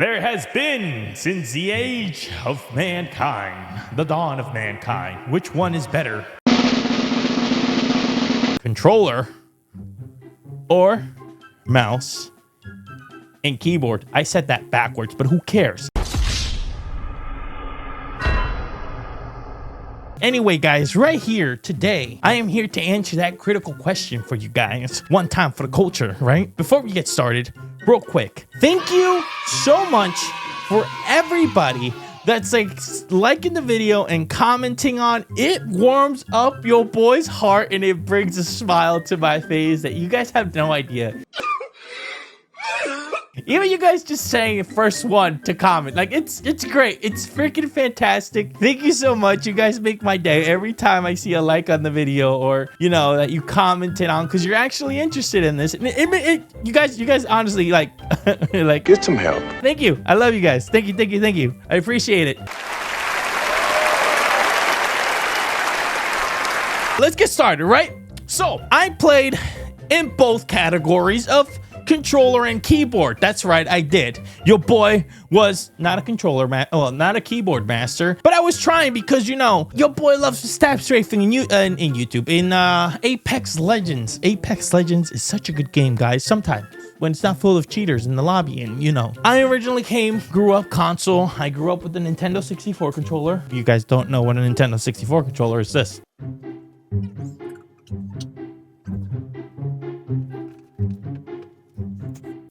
There has been since the age of mankind, the dawn of mankind. Which one is better? Controller or mouse and keyboard? I said that backwards, but who cares? Anyway, guys, right here today, I am here to answer that critical question for you guys. One time for the culture, right? Before we get started, real quick, thank you so much for everybody that's liking the video and commenting on it. Warms up your boy's heart and it brings a smile to my face that you guys have no idea. Even you guys just saying first one to comment, like it's great. It's freaking fantastic. Thank you so much. You guys make my day every time I see a like on the video, or you know that you commented on because you're actually interested in this. You guys honestly like like get some help. Thank you. I love you guys. Thank you. I appreciate it. Let's get started, right? So I played in both categories of controller and keyboard. That's right, I did. Your boy was not a controller not a keyboard master, but I was trying because you know your boy loves stab strafing in YouTube in Apex Legends. Apex Legends is such a good game, guys. Sometimes when it's not full of cheaters in the lobby, and you know, I originally grew up console. I grew up with the Nintendo 64 controller. If you guys don't know what a Nintendo 64 controller is, this.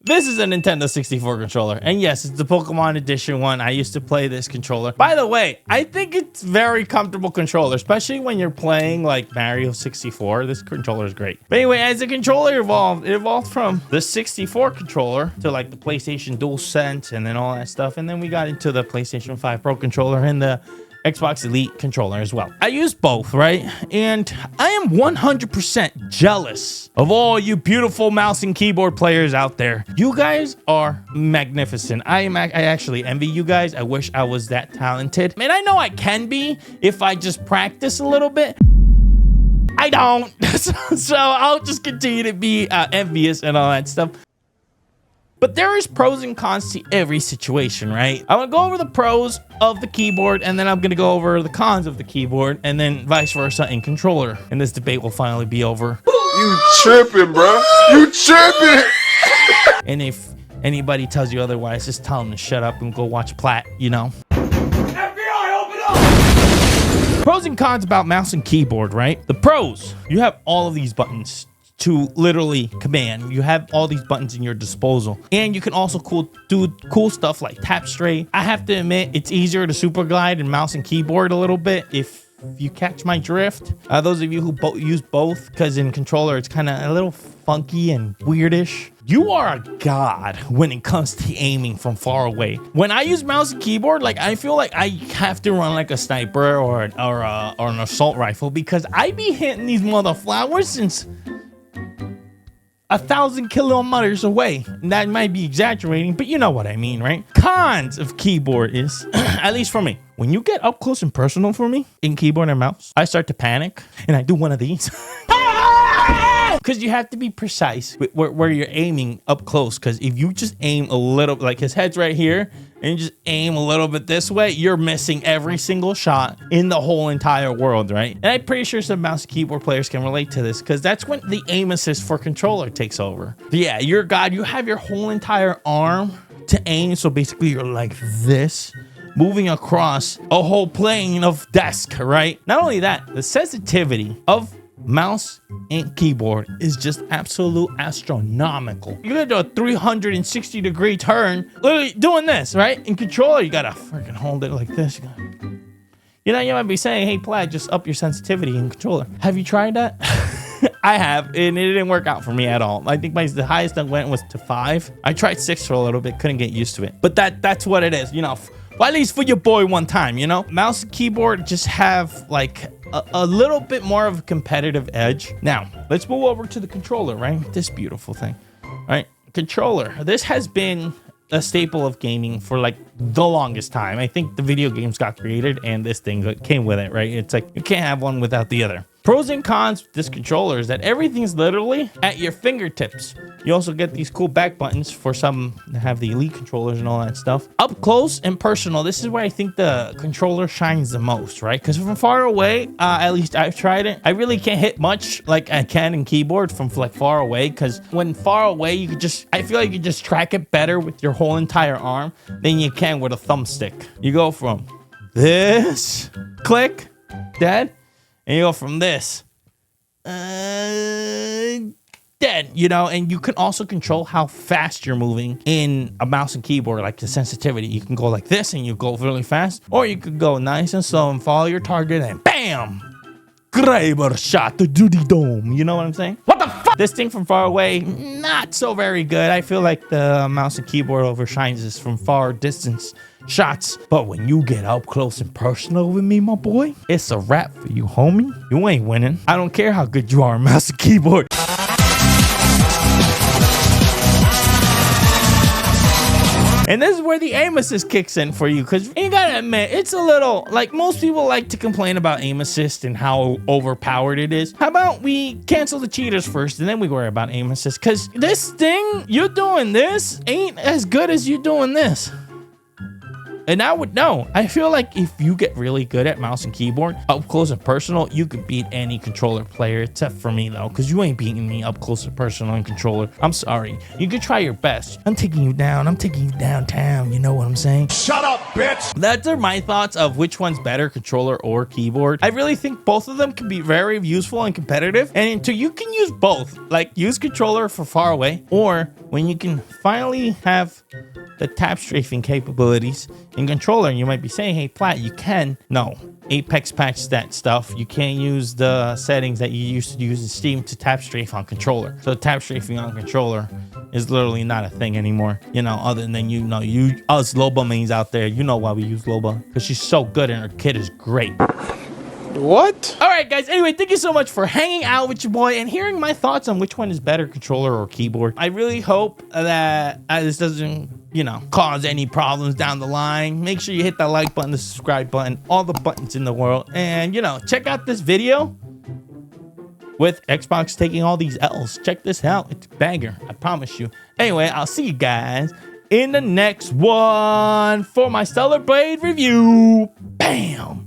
This is a Nintendo 64 controller, and yes, it's the Pokemon Edition one. I used to play this controller. By the way, I think it's very comfortable controller, especially when you're playing like Mario 64. This controller is great. But anyway, as the controller evolved, it evolved from the 64 controller to like the PlayStation DualSense and then all that stuff. And then we got into the PlayStation 5 Pro controller and the Xbox Elite controller as well. I use both, right? And I am 100% jealous of all you beautiful mouse and keyboard players out there. You guys are magnificent. I actually envy you guys. I wish I was that talented. Man, I know I can be if I just practice a little bit. I don't. So I'll just continue to be envious and all that stuff. But there is pros and cons to every situation, right? I'm gonna go over the pros of the keyboard, and then I'm gonna go over the cons of the keyboard, and then vice versa in controller. And this debate will finally be over. You tripping, bro? You tripping? And if anybody tells you otherwise, just tell them to shut up and go watch Platt, you know? FBI, open up! Pros and cons about mouse and keyboard, right? The pros, you have all of these buttons to literally command. You have all these buttons in your disposal, and you can also do cool stuff like tap straight. I have to admit, it's easier to super glide in mouse and keyboard a little bit, if you catch my drift. Those of you who use both, because in controller it's kind of a little funky and weirdish. You are a god when it comes to aiming from far away. When I use mouse and keyboard, like I feel like I have to run like a sniper or an assault rifle, because I be hitting these motherflowers since 1,000 kilometers away. And that might be exaggerating, but you know what I mean, right? Cons of keyboard is, at least for me, when you get up close and personal for me in keyboard and mouse, I start to panic and I do one of these. Because you have to be precise with where you're aiming up close. Because if you just aim a little, like his head's right here, and you just aim a little bit this way, you're missing every single shot in the whole entire world, right? And I'm pretty sure some mouse and keyboard players can relate to this, because that's when the aim assist for controller takes over. But yeah, you're god. You have your whole entire arm to aim. So basically you're like this, moving across a whole plane of desk, right? Not only that, the sensitivity of mouse and keyboard is just absolute astronomical. You're gonna do a 360-degree turn, literally doing this, right? In controller, you gotta freaking hold it like this. You know, you might be saying, hey, Plaid, just up your sensitivity in controller. Have you tried that? I have, and it didn't work out for me at all. I think the highest I went was to 5. I tried 6 for a little bit, couldn't get used to it. But that's what it is, you know. Well, at least for your boy one time, you know? Mouse and keyboard just have like a little bit more of a competitive edge. Now, let's move over to the controller, right? This beautiful thing, right? Controller. This has been a staple of gaming for like the longest time. I think the video games got created and this thing came with it, right? It's like you can't have one without the other. Pros and cons with this controller is that everything's literally at your fingertips. You also get these cool back buttons for some that have the Elite controllers and all that stuff. Up close and personal, this is where I think the controller shines the most, right? Because from far away, at least I've tried it, I really can't hit much like I can in keyboard from like far away. Because when far away, you could just, I feel like you just track it better with your whole entire arm than you can with a thumbstick. You go from this, click, dead, and you go from this, dead, you know. And you can also control how fast you're moving in a mouse and keyboard, like the sensitivity. You can go like this and you go really fast, or you could go nice and slow and follow your target and bam, Graber shot the duty dome. You know what I'm saying? What the fuck? This thing from far away, not so very good. I feel like the mouse and keyboard overshines this from far distance shots. But when you get up close and personal with me, my boy, it's a wrap for you, homie. You ain't winning. I don't care how good you are in mouse and keyboard. And this is where the aim assist kicks in for you, because you gotta admit, it's a little, like, most people like to complain about aim assist and how overpowered it is. How about we cancel the cheaters first, and then we worry about aim assist? Because this thing, you doing this ain't as good as you doing this. And I would know. I feel like if you get really good at mouse and keyboard, up close and personal, you could beat any controller player, except for me, though, because you ain't beating me up close and personal and controller. I'm sorry. You could try your best. I'm taking you down. I'm taking you downtown. You know what I'm saying? Shut up, bitch! That's my thoughts of which one's better, controller or keyboard. I really think both of them can be very useful and competitive. And so you can use both. Like, use controller for far away, or when you can finally have the tap strafing capabilities in controller. And you might be saying, hey, Platt, you can. No. Apex patched that stuff. You can't use the settings that you used to use in Steam to tap strafe on controller. So tap strafing on controller is literally not a thing anymore. You know, other than, you know, us Loba mains out there, you know why we use Loba. Because she's so good and her kit is great. What? All right, guys. Anyway, thank you so much for hanging out with your boy and hearing my thoughts on which one is better, controller or keyboard. I really hope that this doesn't, you know, cause any problems down the line. Make sure you hit that like button, the subscribe button, all the buttons in the world. And, you know, check out this video with Xbox taking all these L's. Check this out. It's a banger. I promise you. Anyway, I'll see you guys in the next one for my Stellar Blade review. Bam!